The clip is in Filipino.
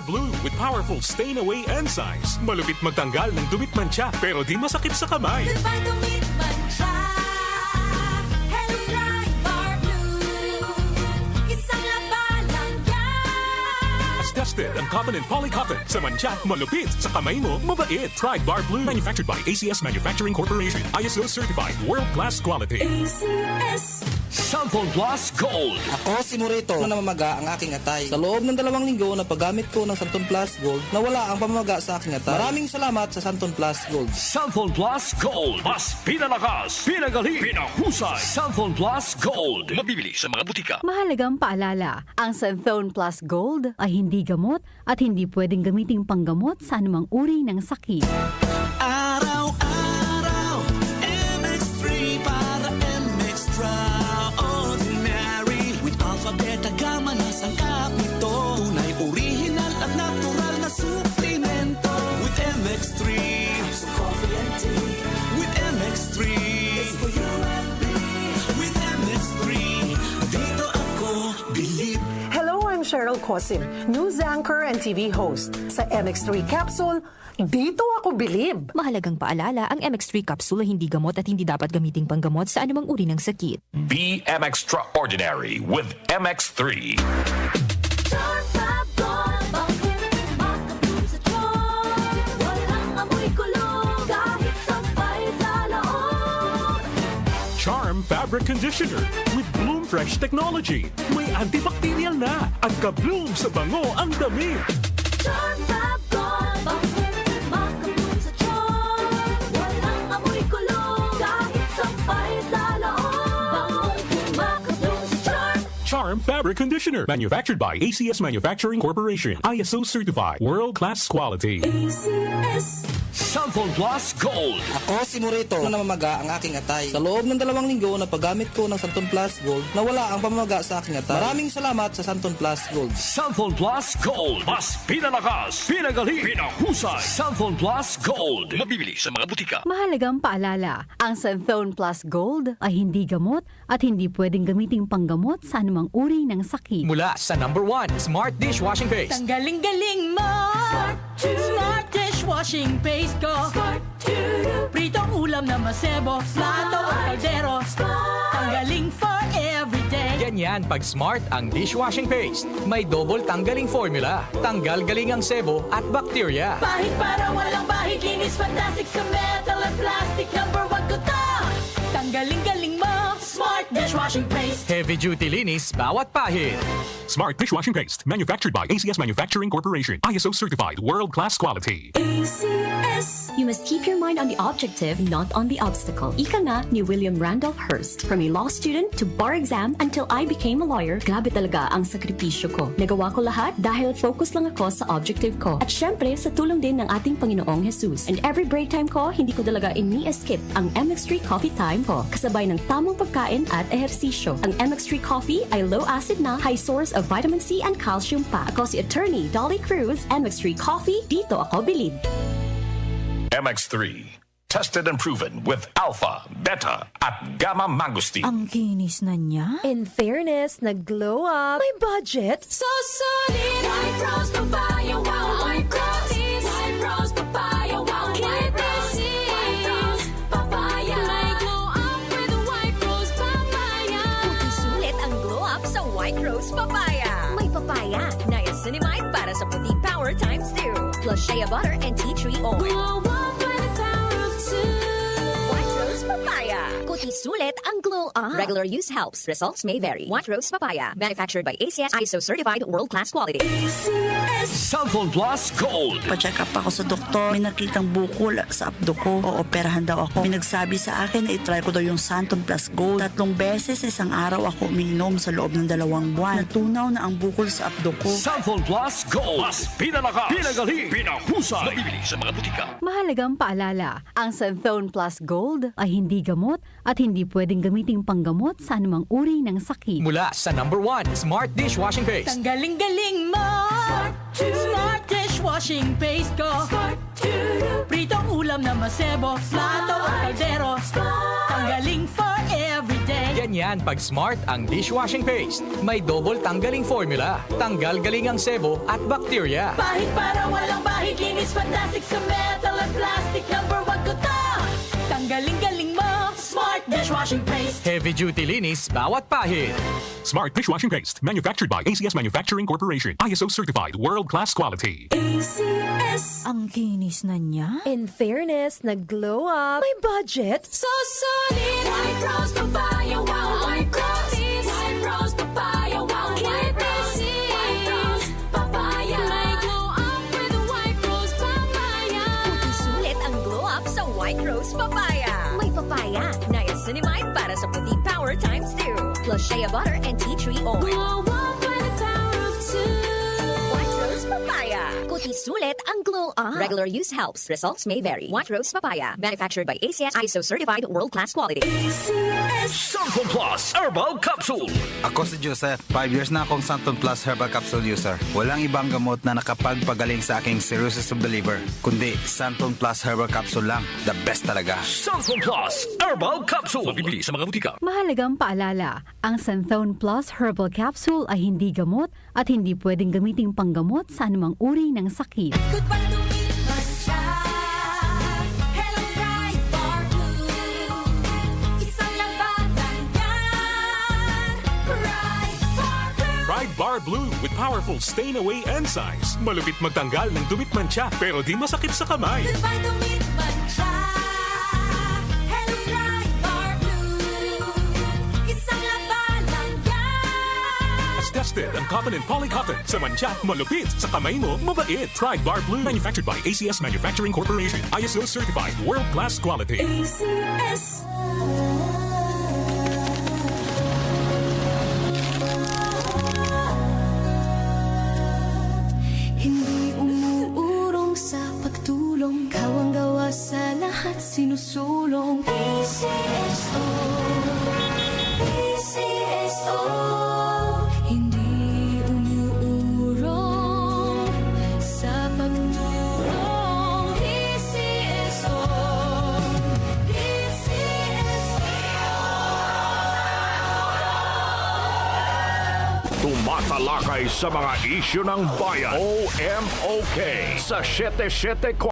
Bar Blue with powerful stain-away enzymes. Malupit magtanggal ng dumit mancha pero di masakit sa kamay. Goodbye, dumit mancha. Hello, Pride Bar Blue. Isang labalang yan. As tested ang cotton and polycotton. Sa mancha, malupit. Sa kamay mo, mabait. Pride Bar Blue. Manufactured by ACS Manufacturing Corporation. ISO certified. World-class quality. ACS. Cellphone Plus Gold. Ako si Morito na namamaga ang aking atay. Sa loob ng 2 linggo na paggamit ko ng Santon Plus Gold, nawala ang pamamaga sa aking atay. Maraming salamat sa Santon Plus Gold. Cellphone Plus Gold. Mas pinalakas, pinagaling, pinahusay. Cellphone Plus Gold. Mabibili sa mga butika. Mahalagang paalala, ang Santhone Plus Gold ay hindi gamot at hindi pwedeng gamiting panggamot sa anumang uri ng sakit. Araw-araw, MX3 para extraordinary. With Alpha Beta Gamma na sangkap nito. Tunay, original at natural na suplemento. With MX3, so coffee and tea. With MX3, it's for you and me. With MX3, dito ako believe. Hello, I'm Cheryl Cosim, news anchor and TV host. Sa MX3 Capsule, dito ako bilib. Mahalagang paalala, ang MX3 capsule ay hindi gamot at hindi dapat gamiting panggamot sa anumang uri ng sakit. Be extraordinary with MX3. Charm Fab Gold. Bakit makabloom sa tiyan? Walang amoy kulong kahit sampay sa loob. Charm Fabric Conditioner with Bloom Fresh Technology. May antibacterial na at ka-bloom sa bango ang damit. Charm Fab Gold. Bakit makabloom sa tiyan? Walang amoy kulong kahit sampay sa loob. Makabloom sa Charm. Charm Fabric Conditioner. Manufactured by ACS Manufacturing Corporation. ISO certified. World-class quality. ACS. Cellphone Plus Gold. Ako si Morito na namamaga ang aking atay. Sa loob ng 2 linggo na paggamit ko ng Santon Plus Gold, nawala ang pamamaga sa aking atay. Maraming salamat sa Santon Plus Gold. Cellphone Plus Gold. Mas pinalakas, pinagaling, pinahusay. Cellphone Plus Gold. Mabibili sa mga butika. Mahalagang paalala, ang Santhone Plus Gold ay hindi gamot at hindi pwedeng gamiting panggamot sa anumang uri ng sakit. Mula sa #1 Smart Dishwashing Paste. Ang galing-galing mo! Smart dishwashing paste ko. Pritong ulam na masebo, plato o kaldero. Tanggaling for everyday. Ganyan pag Smart ang dishwashing paste. May double tanggaling formula. Tanggal galing ang sebo at bacteria. Bahid para walang bahid, linis fantastic sa metal at plastic. #1 ko to! Tanggaling-galing mo! Smart dishwashing paste. Heavy duty linis bawat pahid. Smart Dishwashing Paste. Manufactured by ACS Manufacturing Corporation. ISO certified. World-class quality. ACS. You must keep your mind on the objective, not on the obstacle. Ika nga ni William Randolph Hearst. From a law student to bar exam until I became a lawyer, grabe talaga ang sakripisyo ko. Nagawa ko lahat dahil focus lang ako sa objective ko. At syempre, sa tulong din ng ating Panginoong Jesus. And every break time ko, hindi ko talaga ini-skip ang MX3 coffee time ko. Kasabay ng tamang pagkain at ehersisyo. Ang MX3 coffee ay low acid na, high source of vitamin C and calcium pa. Ako si Attorney Dolly Cruz, MX3 coffee, dito ako bilib. MX3. Tested and proven with Alpha, Beta at Gamma Mangosteen. Ang kinis na niya. In fairness, nag-glow up. May budget. So solid. White Rose Papaya. Wow. White Rose. White Rose Papaya. Wow. White Rose. White Rose Papaya. May glow up with White Rose Papaya. Sulit ang glow up sa White Rose Papaya. May papaya, niacinamide para sa puti power times 2. Plus shea butter and tea tree oil. Glow up with the power of 2. White Rose Papaya. Kuti sulit ang glow up. Regular use helps. Results may vary. White Rose Papaya. Manufactured by ACS ISO certified world-class quality. ACS. Cellphone Plus Gold. Pa-check up ako sa doktor. May nakitang bukol sa abdo ko. Ooperahan daw ako. May nagsabi sa akin na itry ko daw yung Santon Plus Gold. 3 beses sa isang araw ako umiinom sa loob ng 2 buwan. Natunaw na ang bukol sa abdo ko. Cellphone Plus Gold. Mas pinalakas, pinagaling, pinahusay. Mabibili sa mga butika. Mahalagang paalala, ang Santhone Plus Gold ay hindi gamot at hindi pwedeng gamiting panggamot sa anumang uri ng sakit. Mula sa #1 Smart Dishwashing Paste. Ang galing-galing mo! Smart dishwashing paste ko. Pritong ulam na masebo, plato o kaldero. Tanggaling for everyday. Ganyan pag Smart ang dishwashing paste. May double tanggaling formula. Tanggal galing ang sebo at bakterya. Bahid para walang bahid, linis fantastic sa metal at plastic. Number 1 ko to. Tanggaling-galing mo, Smart Dishwashing Paste. Heavy duty linis bawat pahid. Smart dishwashing paste, manufactured by ACS Manufacturing Corporation. ISO certified, world-class quality. ACS. Ang kinis na niya. In fairness, nag-glow up. May budget. So solid. White Rose Papaya, wow. White Rose. White Rose Papaya, wow. White Rose. White Rose Papaya. May glow up with White Rose Papaya. Puti sulit ang glow up sa White Rose Papaya. May papaya, niacinamide para sa puti power times 2. Plus shea butter and tea tree oil. Glow up with the power of 2. White Rose Papaya. Puti sulit ang glow up. Regular use helps. Results may vary. White Rose Papaya. Manufactured by ACS ISO certified world-class quality. Santon Plus Herbal Capsule. Ako si Joseph. 5 years na akong Santon Plus Herbal Capsule user. Walang ibang gamot na nakapagpagaling sa aking cirrhosis of the liver, kundi Santon Plus Herbal Capsule lang. The best talaga. Santon Plus Herbal Capsule. Mabibili sa mga butika. Mahalagang paalala, ang Santhone Plus Herbal Capsule ay hindi gamot at hindi pwedeng gamiting panggamot sa anumang uri ng sakit. Hello, Pride Bar Blue. Isang labanan yan. Pride Bar Blue. Pride Bar Blue with powerful stain-away enzymes. Malupit magtanggal ng dumit mancha pero di masakit sa kamay. Goodbye, dumit mancha. Hello, Pride Bar Blue. Isang labanan yan. As tested ang cotton and polycotton. Sa mancha, malupit. Sa kamay mo, mabait. Pride Bar Blue. Manufactured by ACS Manufacturing Corporation. ISO certified, world-class quality. ACS. Hindi umuurong sa pagtulong. Kawang gawa sa lahat sinusulong. PCSO, PCSO. Hindi umuurong sa pagtulong. PCSO, Tumatalakay sa mga isyu ng bayan. OMOK sa 77